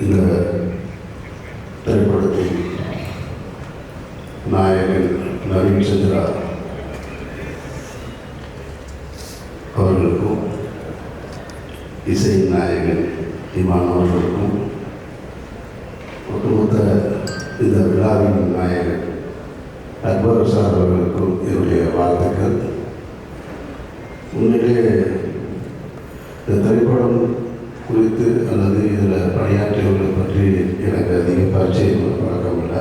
இந்த திரைப்படத்தில் நாயகன் நவீன் சந்திரா அவர்களுக்கும் இசை நாயகன் இமான் அவர்களுக்கும் ஒட்டுமொத்த இந்த விழாவின் நாயகன் அக்பர் சார் அவர்களுக்கும் என்னுடைய வாழ்த்துக்கள். உண்மையிலே இந்த திரைப்படம் குறித்து அல்லது இதில் பணியாற்றியவர்களை பற்றி எனக்கு அதிக பரிச்சயம் பழக்கம் இல்லை.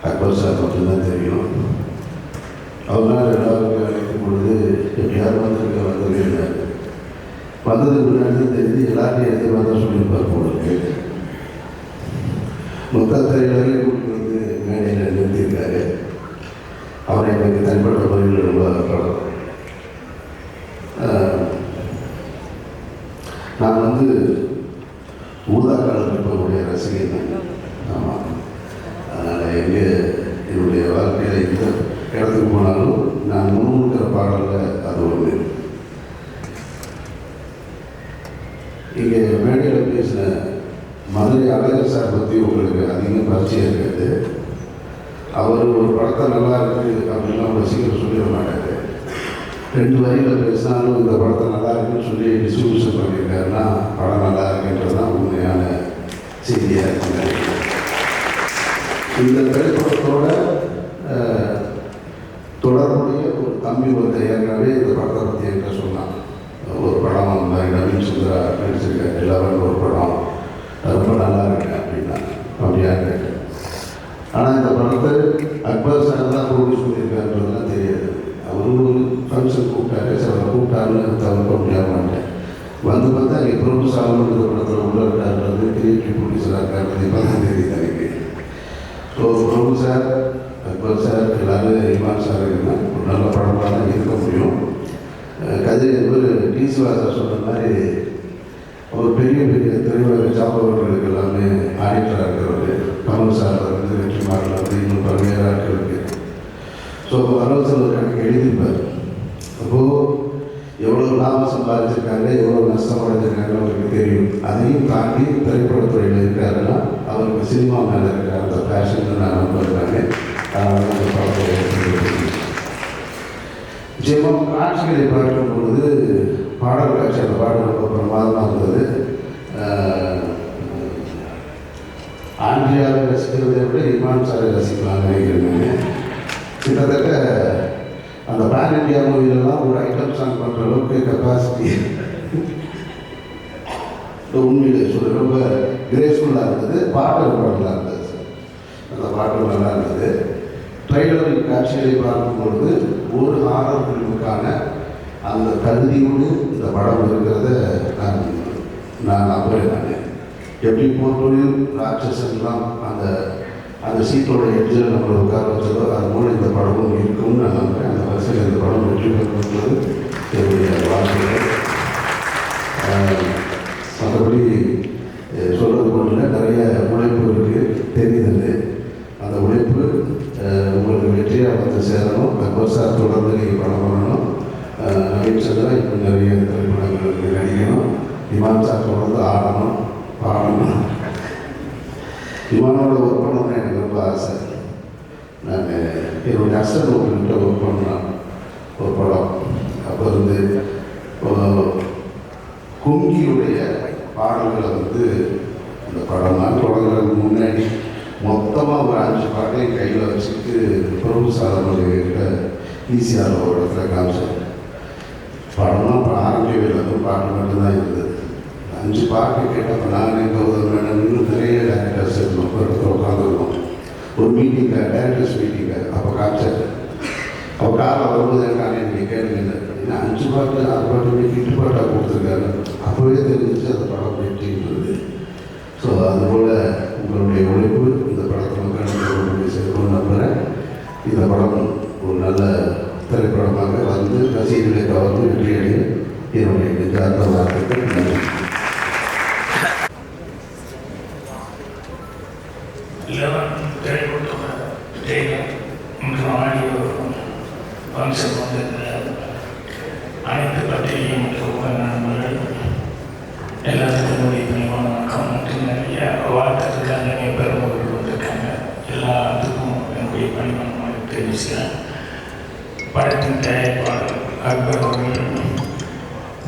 அக்பர் சார் மட்டும்தான் தெரியும். அவங்களால் எல்லாருக்கும் அழைக்கும் பொழுது எப்படியாரும் வந்திருந்தார். வந்ததுக்கு முன்னாடி தெரிஞ்சு எல்லாத்தையும் எதிர் தான் சொல்லியிருப்பார் போலுக்கு. மொத்த திரையிலே கூட்டி வந்து மேடையில் நிறுத்தியிருக்காரு. அவரை எனக்கு தனிப்பட்ட முறையில் ரொம்ப பழக்கம். நான் வந்து ஊதா காலம் இருப்பவருடைய ரசிகன் தான். ஆமாம், அதனால் என்னுடைய வாழ்க்கையில் எந்த இடத்துக்கு போனாலும் நான் முன்னுக்கிற பாடலில் அது ஒன்று. இங்கே மேடையில் பேசின மதுரை அழகர் சார் பற்றி உங்களுக்கு அதிகம் பரிச்சயம் இருக்காது. அவர் ஒரு படத்தை நல்லா இருக்குது அப்படின்லாம் ரசிகர் சொல்லிட மாட்டார். 2 வரியில் பேசினாலும் இந்த படத்தை நல்லா இருக்குன்னு சொல்லி டிஸ்ட்ரிபியூஷன் பண்ணியிருக்காருன்னா படம் நல்லா இருக்குன்றது தான் உண்மையான செய்தியாக இருக்குங்க. இந்த திரைப்படத்தோட தொடர்புடைய ஒரு தம்பி ஒருத்தர் ஏற்கனவே இந்த படத்தை பற்றி என்கிட்ட சொன்னான். ஒரு படம் மாதிரி நவீன் சந்திரா நடிச்சிருக்காரு, எல்லாரும் ஒரு படம் ரொம்ப நல்லா இருக்கு அப்படின்னா அப்படியா கேட்டேன். ஆனால் இந்த படத்தை அக்பர் சார் தான் ப்ரொடியூஸ் பண்ணியிருக்காருன்றதுலாம் தெரியாது. அவரும் ஒரு ஃபங்க்ஷன் கூப்பிட்டாரு, சில கூப்பிட்டாருன்னு தவிர்க்க முடியாத மாட்டேன். வந்து பார்த்தா இங்கே ப்ரொடியூஸ் ஆகணும் இந்த படத்தில் உள்ள இருக்காருன்றது கிரியேட்டிவ் ப்ரொடியூசராக இருக்காருன்றது இப்போ தான் தெரியுது எனக்கு. ஸோ ப்ரொடியூசர் அக்பர் சார் எல்லோரும் இமான் சார் இருந்தால் ஒரு நல்ல படமாக தான் இருக்க முடியும். கதிர் ஒரு டிசிவா சார் சொன்ன மாதிரி ஒரு பெரிய பெரிய திரையுலக சாப்பவர்களுக்கு எல்லாமே ஆடிட்டராக இருக்கிறவர். கமல் சார் வந்து வெற்றிமாறன் வந்து இன்னும் பல்வேறு ஆட்களுக்கு. ஸோ ஆலோசனை கணக்கு எழுதியிருப்பார். அப்போது எவ்வளோ லாபம் சம்பாதிச்சிருக்காங்க, எவ்வளோ நஷ்டம் அடைஞ்சிருக்காங்கன்னு அவருக்கு தெரியும். அதையும் தாண்டி திரைப்படத்துறையில் இருக்காருன்னா அவருக்கு சினிமா மேலே இருக்கிற அந்த பேஷன் நான் நம்புறாங்க. அதனால அந்த படத்தை நிச்சயமாக காட்சிகளை பார்க்கும் பொழுது பாடல் காட்சி அந்த பாடல் ரொம்ப பிரமாதமாக இருந்தது. ஆண்ட்ரியாவை ரசிக்கிறதை விட இமான் சாரை ரசிக்கலாம்னு நினைக்கிறேன். கிட்டத்தட்ட அந்த பேன் இண்டியா மூவிலெலாம் ஒரு ஐட்டம் சாங் பண்ணுற அளவுக்கு கெப்பாசிட்டி உண்மையிலே சொல்ல ரொம்ப கிரேஸ்ஃபுல்லாக இருந்தது. பாட்டு ரொம்ப நல்லா இருந்தது சார். அந்த பாட்டு நல்லா இருந்தது. ட்ரெய்லர் காட்சிகளை பார்க்கும்பொழுது ஒரு ஹாரர் ஃபிலிமுக்கான அந்த தகுதியோடு இந்த படம் இருக்கிறத நான் நம்புகிறேன். நான் எப்படி போர்ட்டோலையும் ராட்சசன்லாம் அந்த சீட்டோட எட்ஜில் நம்மளை உட்கார வச்சதோ அது மூலம் இந்த படமும் இருக்கும்னு நான் நம்புகிறேன். அந்த வரிசையில் இந்த படம் வெற்றி பெறுவது என்னுடைய வாழ்க்கையில். மற்றபடி சொல்கிறது ஒன்றுல நிறைய உழைப்பு இருக்குது தெரியுது. அந்த உழைப்பு உங்களுக்கு வெற்றியாக வந்து சேரணும். அக்பர் சார் தொடர்ந்து நீங்கள் படம் பண்ணணும். நவீன் சந்திரா இப்போ நிறைய திரைப்படங்களுக்கு நடிக்கணும். இமான் சார் தொடர்ந்து ஆடணும் பாடணும். இமானோட ஒர்க் பண்ணணும்னு எனக்கு ரொம்ப ஆசை. நான் என்னுடைய அசல் ஒருக்கிட்ட ஒர்க் பண்ணேன் ஒரு படம். அப்போ வந்து குங்கியுடைய பாடல்களை வந்து அந்த படம்லாம் தொடங்குறதுக்கு முன்னாடி மொத்தமாக ஒரு 5 பாட்டையும் கையில் வச்சுட்டு பிரபு சாதனைகிட்ட ஈஸியான ஒரு இடத்துல காமிச்சார். படம்லாம் அப்புறம் ஆரம்பிக்கவே இல்லை, அதுவும் பாட்டு மட்டும்தான் இருந்தது. 5 பாட்டு கேட்டப்போ நானே கௌதம் மேடம் இன்னும் நிறைய டேரக்டர்ஸ் இருந்தோம். ஒரு இடத்துல உட்காந்துருக்கோம். ஒரு மீட்டிங்காக டேரக்டர்ஸ் மீட்டிங்காக அப்போ காமிச்சார். அப்போ காரில் வரும்போது எனக்கு நீங்கள் கேளுங்க அப்படின்னா 5 பாட்டு 6 பாட்டு கிட்டு பாட்டாக கொடுத்துருக்காரு. அப்போவே தெரிஞ்சிச்சு அந்த படம் வெற்றின்றது. ஸோ அதுபோல் உங்களுடைய உழைப்பு இந்த படத்தை மக்களுடைய சேர்க்கணும்னு நம்புகிறேன். இந்த படம் ஒரு நல்ல திரைப்படமாக வந்து ரசிகர்களை கவர்ந்து வெற்றியடைய என்னுடைய நெஞ்சார்ந்த வாழ்த்துக்கள். நன்றி. 11 திரைப்படத்தோட மற்றும் ஆடியோ ஃபங்க்ஷன் வந்திருக்கிற அனைத்து பத்திரிகை மற்றும் நண்பர்கள் எல்லாத்துக்கும் என்னுடைய பணிவான வணக்கம் மற்றும் நிறைய பேசுகிறேன். படத்தின் தயாரிப்பாளர் அக்பர் அவர்கள்,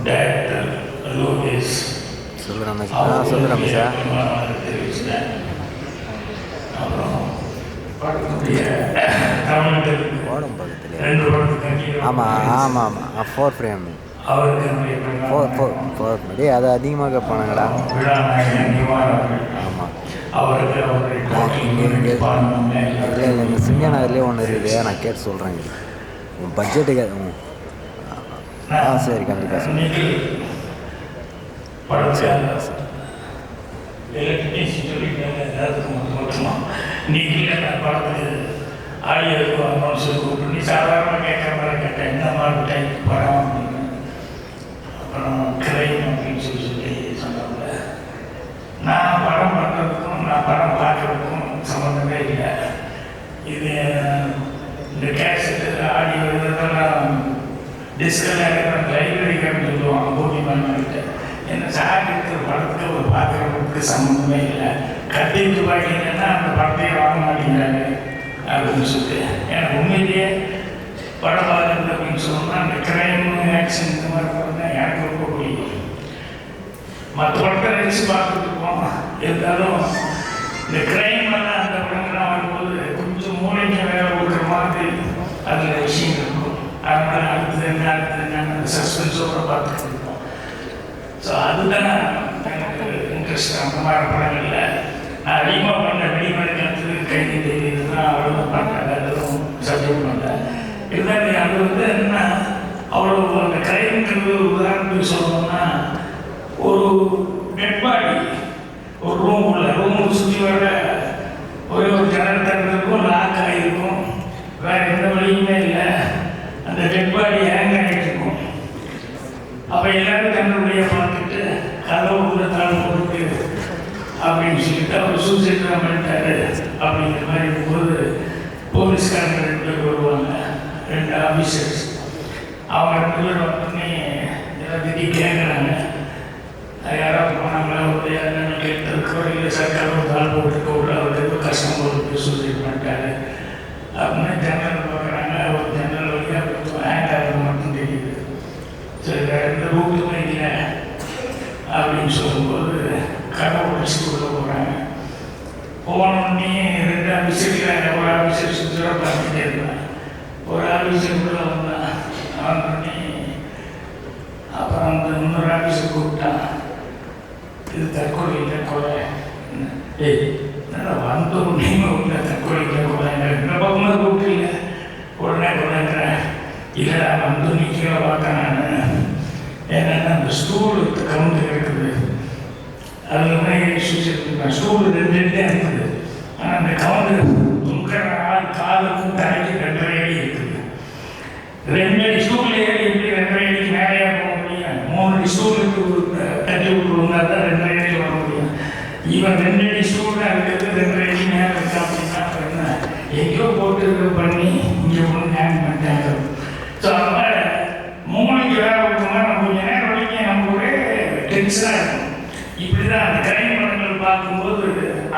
டைரக்டர் லோகேஷ் தெரிவிச்சிட்டேன். அப்புறம் படத்துடைய தமிழ்நாட்டில் 2 படத்துக்கு ஃபோர் ஃப்ரேம் அவருக்கு என்னுடைய டேய் அது அதிகமாக கேட்பானுங்கடா. ஆமாம் அவருக்கு இல்லை இந்த சிங்கியா நகர்லேயே ஒன்று இருக்குது, நான் கேட்டு சொல்கிறேங்க. பட்ஜெட்டுக்கு சரி கண்டிப்பாக சார். படத்துக்கு ஆடியோக்கு அனௌன்ஸ் கூப்பிட்டு சாதாரணமாக கேட்குற மாதிரி கேட்டேன், என்ன மாதிரி டைப் படம் அப்படின்னு. அப்புறம் கிரைம் அப்படின்னு சொல்லி சொன்னாங்க. நான் படம் பண்ணுறதுக்கும் நான் படம் பார்க்குறதுக்கும் சம்மந்தமே இல்லை. இது இந்த கேசட்டு ஆடியோ இதெல்லாம் டிஸ்கெல்லாம் லைப்ரரிக்கான்னு சொல்லுவாங்க பூமிமான்கிட்ட. என்ன சார் இருக்கிற படத்துக்கு ஒரு பார்க்குறவங்களுக்கு சம்மந்தமே இல்லை. கட்டிட்டு பார்த்தீங்கன்னா அந்த படத்தையே வாங்க மாட்டேங்கிறாங்க அப்படின்னு சொல்லிட்டு எனக்கு உண்மையிலேயே படம் பார்க்குறது அப்படின்னு சொன்னால் அந்த கிரைம் ஆக்ஷன் இந்த மாதிரி படம் தான் எனக்கு ரொம்ப பிடிக்கும். மற்ற படத்தை நினச்சி பார்த்துட்ருக்கோம். இருந்தாலும் இந்த கிரைமெல்லாம் அந்த படங்கள்லாம் வரும்போது கொஞ்சம் மூளைக்கு வேலை கொடுக்குற மாதிரி அதில் விஷயம் இருக்கும். அதனால் அடுத்தது என்ன அந்த சஸ்பென்ஸோடு பார்த்துட்டு இருக்கோம். ஸோ அதுதான் எனக்கு இன்ட்ரெஸ்ட். அந்த மாதிரி படங்களில் நான் அதிகமாக பண்ண வெடிமறைக்கிறதுக்கு கைதி தெரியுது தான் அவ்வளோ பண்ணுறாங்க. அதுவும் சப்ஜெக்ட் பண்ணேன். இருந்தாலும் அது என்னன்னா அவ்வளோ அந்த கிரைம்ங்கிறது உதாரணத்துக்கு சொல்லணும்னா ஒரு டெட் பாடி ஒரு ரூமுக்கு சுற்றி வர ஒரே ஒரு ஜன்னல் திறந்திருக்கும், லாக் ஆகிருக்கும், வேறு எந்த வழியுமே இல்லை. அந்த டெட் பாடி ஹேங் ஆகிட்டு இருக்கும். அப்போ எல்லாரும் தன்னுடைய பார்த்துட்டு கதவு கூட தாழ் போட்டு அப்படின்னு சொல்லிட்டு அவர் சூசைட் பண்ணிட்டாரு அப்படிங்கிற மாதிரி இருக்கும்போது போலீஸ்காரங்க 2 பேர் வருவாங்க, 2 ஆஃபீஸர்ஸ். அவங்க 2 பேர் வந்து எல்லாத்தையும் கேட்குறாங்க, யாராவது போனாங்களா ஒரு என்னென்னு கேட்டதுக்கு இல்லை சார் கதவு தாழ் போட்டுருக்க உள்ள அவர் ஏதோ கஷ்டம் போட்டு சூசைட் பண்ணிட்டாரு அப்படின்னு ஜன்னல் பார்க்குறாங்க. ஒரு ஜன்னல் வழியாக ஹேண்ட் ஆகிறது மட்டும் தெரியுது. சரி வேறு எந்த ரூட்டுமே இல்லை அப்படின்னு சொல்லும்போது கதவை உடச்சி உள்ள போகிறாங்க. போனோடனே 2 ஆஃபீஸருக்கு ஒரு ஆஃபீஸர் சுற்றுலா பார்த்துட்டே இருந்தான். ஒரு ஆஃபீஸர் உள்ள வந்தான். வந்தோடனே அப்புறம் அந்த இன்னொரு ஆஃபீஸர் கூப்பிட்டான், இது தற்கொலை இல்லை கொலை. என்னடா வந்தோடனே உள்ள தற்கொலை இல்லை கொலை இந்த பக்கமாக கூப்பிட்டு உடனே கொலைங்கிறேன். இல்லை வந்து நிற்கிற பார்த்தேன் நான். ஏன்னா அந்த ஸ்டூல் கவுந்து இருக்குது, அதில் சூழ்ச்சிருக்கேன். ஸ்டூல் 2 இருக்குது. ஆனால் அந்த கவுந்து துணுக்கிற ஆள் காலுக்கும் தலைக்கு 2.5 அடி இருக்குது. 2 அடி ஸ்டூல் ஏறி எப்படி 2.5 அடிக்கு மேலேயே போக முடியும்? 3 அடி ஸ்டூலுக்கு தட்டி விட்டுருந்தா தான் 2.5 அடி வர முடியும். இவன் 2 அடி ஸ்டூல் தான் இருக்கிறது, 2.5 அடி மேலே இருக்கா அப்படின்னா என்ன எங்கேயோ போட்டு பண்ணி இங்கே ஒன்று ஹேங் பண்ணிட்டாங்க. ஸோ அதனால் மூளைக்கு வேலை கொடுத்தோம்னா நம்ம கொஞ்சம் நேரம் வரைக்கும் நம்ம ஒரே டென்ஷனாக இருக்கும். இப்படி தான் அந்த கிரைம் படங்கள் பார்க்கும்போது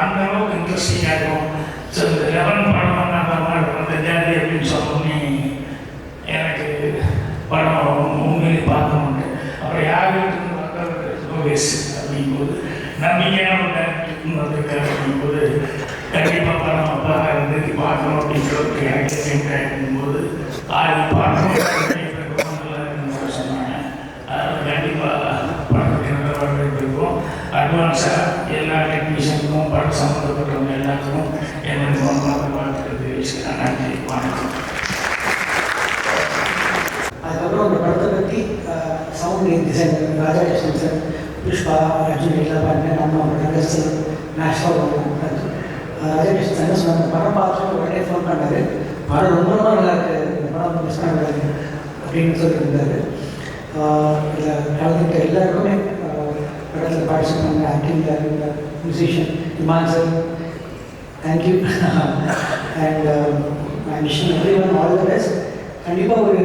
அந்த அளவுக்கு இன்ட்ரெஸ்டிங்காக இருக்கும். ஸோ இந்த 11 படம் அந்த ஜாதி அப்படின்னு சொன்னோன்னே எனக்கு படம் உண்மையிலே பார்க்க முடியும். அப்புறம் யாருன்னு பார்த்தா லோகேஷ் அப்படிங்கும்போது நம்பிக்கையான ஒரு டேரக்டர்னு வந்திருக்காரு அப்படிங்கும்போது கண்டிப்பாக படம் அப்பா இருந்து பார்க்கணும் அப்படிங்கிறதுக்கு எனக்கு சென்ட் இருக்கும்போது அது பார்க்கணும் சொன்னாங்க. அதில் கண்டிப்பாக படத்துக்கு நல்ல வரவேற்பு இருக்கும். அட்வான்ஸாக எல்லா டெக்னீஷியனுக்கும் படம் சம்மந்தப்பட்டவங்க எல்லாத்துக்கும் என்னுடைய வாழ்த்துக்கள் தெரிவிச்சுக்கிறேன். நன்றி, வணக்கம். அதுக்கப்புறம் அந்த படத்தை பற்றி sound designer Rajakrishnan sir, Pushpa, Arjun எல்லாம் பாருங்க, நம்ம நகர் நேஷனல் ராஜகிருஷ்ணன் சார் சொன்னாங்க. படம் பார்த்துட்டு உடனே ஃபோன் பண்ணார், படம் ரொம்ப ரொம்ப நல்லா இருக்குது, இந்த படம் மிஸ் பண்ணக்கூடாது அப்படின்னு சொல்லியிருந்தார். இதில் கலந்துக்கிட்ட எல்லாருக்குமே படத்தில் பார்ட்டிசிபேட் பண்ண acting musician Imman sir, thank you. And I wish everyone all the best. கண்டிப்பாக ஒரு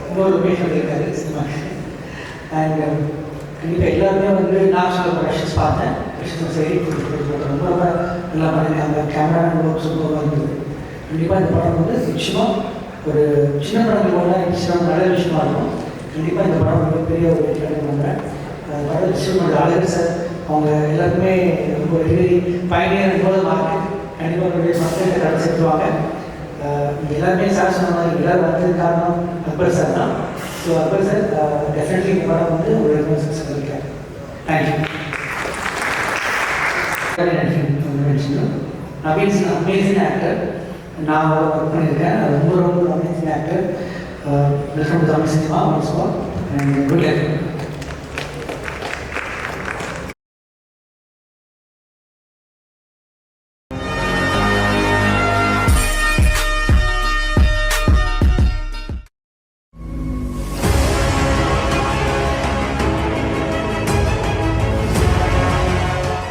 இன்னொரு லொக்கேஷன் இருக்காரு சினிமா. அண்ட் கண்டிப்பாக எல்லாருமே நான் சொல்ல ப்ரொடக்ஷன்ஸ் பார்த்தேன். ப்ரொடக்ஷன் சரி ரொம்ப ரொம்ப நல்லா பண்ணியிருக்காங்க. கேமரா ஒர்க் சூப்பராக இருந்தது. கண்டிப்பாக இந்த படம் வந்து நிச்சயமாக ஒரு சின்ன படங்கள் போல நிச்சயம் நல்ல விஷயமா இருக்கும். கண்டிப்பாக இந்த படம் வந்து பெரிய ஒரு வெற்றி பண்ணுறேன். படம் நிச்சயம் அழகு சார் அவங்க எல்லாருமே ரொம்ப வெற்றி பயணியர் போல மார்க்கெட் கண்டிப்பாக அவருடைய மக்கள்கிட்ட கடை சேர்த்துவாங்க. எல்லாருமே சார் சொன்ன மாதிரி எல்லாரும் வந்தது காரணம் அக்பர் சார் தான். ஸோ அக்பர் சார் டெஃபினெட்லி இந்த படம் வந்து ஒரு சக்ஸஸ் பண்ணியிருக்கேன். Thank you. Naveen is amazing actor. நான் ஒர்க் பண்ணியிருக்கேன். ரொம்ப ரொம்ப amazing actor. Welcome to Tamil cinema once more and good luck.